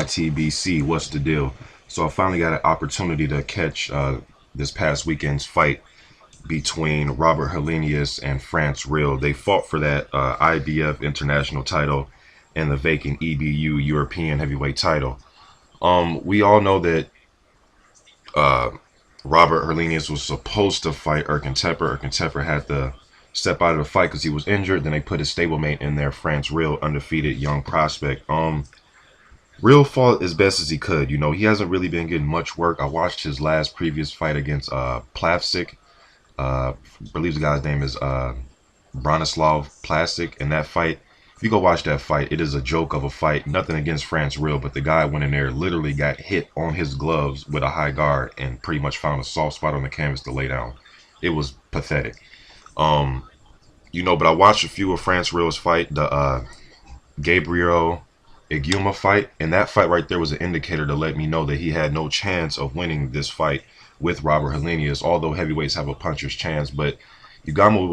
YTBC, what's the deal? So I finally got an opportunity to catch this past weekend's fight between Robert Helenius and Franz Rill. They fought for that IBF international title and the vacant EBU European heavyweight title. We all know that uh, Robert Helenius was supposed to fight Erkin Tepper. Erkin Tepper had to step out of the fight because he was injured. Then they put his stablemate in there, Franz Rill, undefeated young prospect. Rill fought as best as he could. You know, he hasn't really been getting much work. I watched his last previous fight against Plavsic. I believe the guy's name is Bronislav Plastic. In that fight, if you go watch that fight, it is a joke of a fight. Nothing against Franz Rill, but the guy went in there, literally got hit on his gloves with a high guard and pretty much found a soft spot on the canvas to lay down. It was pathetic. You know, but I watched a few of Franz Rill's fight, the Gabriel Iguma fight, and that fight right there was an indicator to let me know that he had no chance of winning this fight with Robert Helenius, although heavyweights have a puncher's chance. But Iguma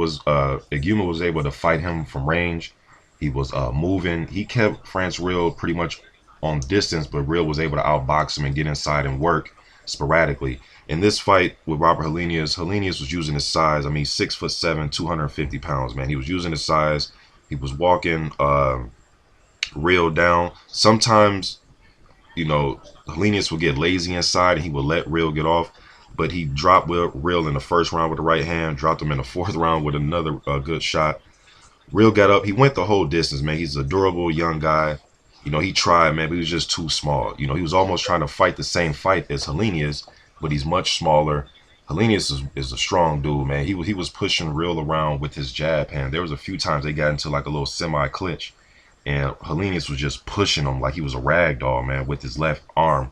was able to fight him from range. He was moving. He kept Franz Rill pretty much on distance, but Rill was able to outbox him and get inside and work sporadically. In this fight with Robert Helenius, Helenius was using his size. I mean, 6'7", 250 pounds, man. He was using his size. He was walking Rill down. Sometimes, you know, Helenius would get lazy inside and he would let Rill get off. But he dropped Rill in the first round with the right hand, dropped him in the fourth round with another good shot. Rill got up. He went the whole distance, man. He's a durable young guy. You know, he tried, man, but he was just too small. You know, he was almost trying to fight the same fight as Helenius, but he's much smaller. Helenius is a strong dude, man. He was pushing Rill around with his jab hand. There was a few times they got into like a little semi-clinch, and Helenius was just pushing him like he was a rag doll, man, with his left arm.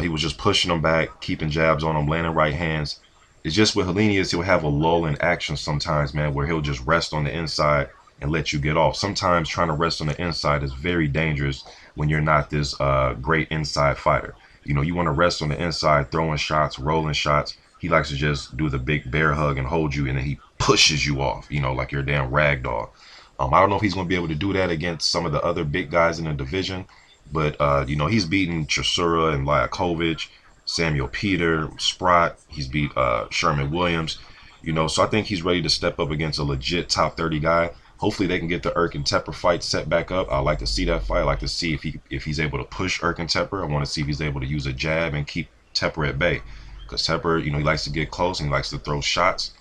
He was just pushing him back, keeping jabs on him, landing right hands. It's just with Helenius, he'll have a lull in action sometimes, man, where he'll just rest on the inside and let you get off. Sometimes trying to rest on the inside is very dangerous when you're not this great inside fighter. You know, you want to rest on the inside, throwing shots, rolling shots. He likes to just do the big bear hug and hold you, and then he pushes you off, you know, like you're a damn rag doll. I don't know if he's going to be able to do that against some of the other big guys in the division, but, you know, he's beaten Chisora and Lyakovic, Samuel Peter, Sprott. He's beat Sherman Williams, you know, so I think he's ready to step up against a legit top 30 guy. Hopefully they can get the Erkin Tepper fight set back up. I'd like to see that fight. I'd like to see if he's able to push Erkin Tepper. I want to see if he's able to use a jab and keep Tepper at bay. Because Tepper, you know, he likes to get close and he likes to throw shots,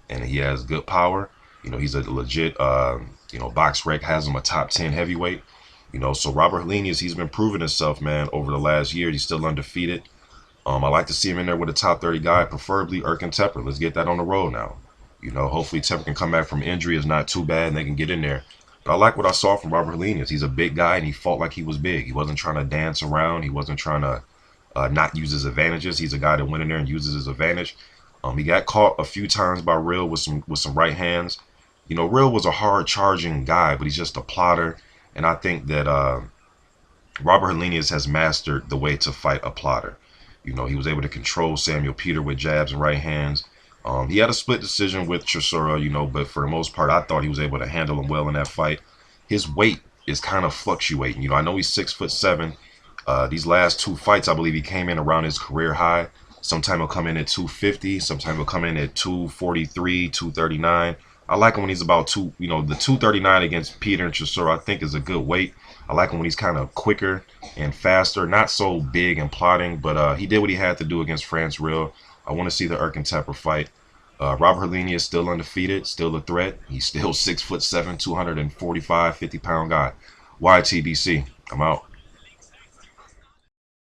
and he has good power. You know, he's a legit, you know, BoxRec has him a top 10 heavyweight. You know, so Robert Helenius, he's been proving himself, man, over the last year. He's still undefeated. I like to see him in there with a top 30 guy, preferably Erkin Tepper. Let's get that on the road now. You know, hopefully Tepper can come back from injury. It's not too bad and they can get in there. But I like what I saw from Robert Helenius. He's a big guy and he fought like he was big. He wasn't trying to dance around. He wasn't trying to not use his advantages. He's a guy that went in there and uses his advantage. He got caught a few times by Rill with some right hands. You know, Rill was a hard charging guy, but he's just a plotter. And I think that Robert Helenius has mastered the way to fight a plotter. You know, he was able to control Samuel Peter with jabs and right hands. He had a split decision with Chisora, you know, but for the most part, I thought he was able to handle him well in that fight. His weight is kind of fluctuating. You know, I know he's 6'7". These last two fights, I believe he came in around his career high. Sometime he'll come in at 250. Sometime he'll come in at 243, 239. I like him when he's about you know, the 239 against Peter and Chisora, I think is a good weight. I like him when he's kind of quicker and faster, not so big and plotting, but he did what he had to do against Franz Rill. I want to see the Erkin Tepper fight. Robert Helenius is still undefeated, still a threat. He's still 6'7", 245, 50-pound guy. YTBC, I'm out.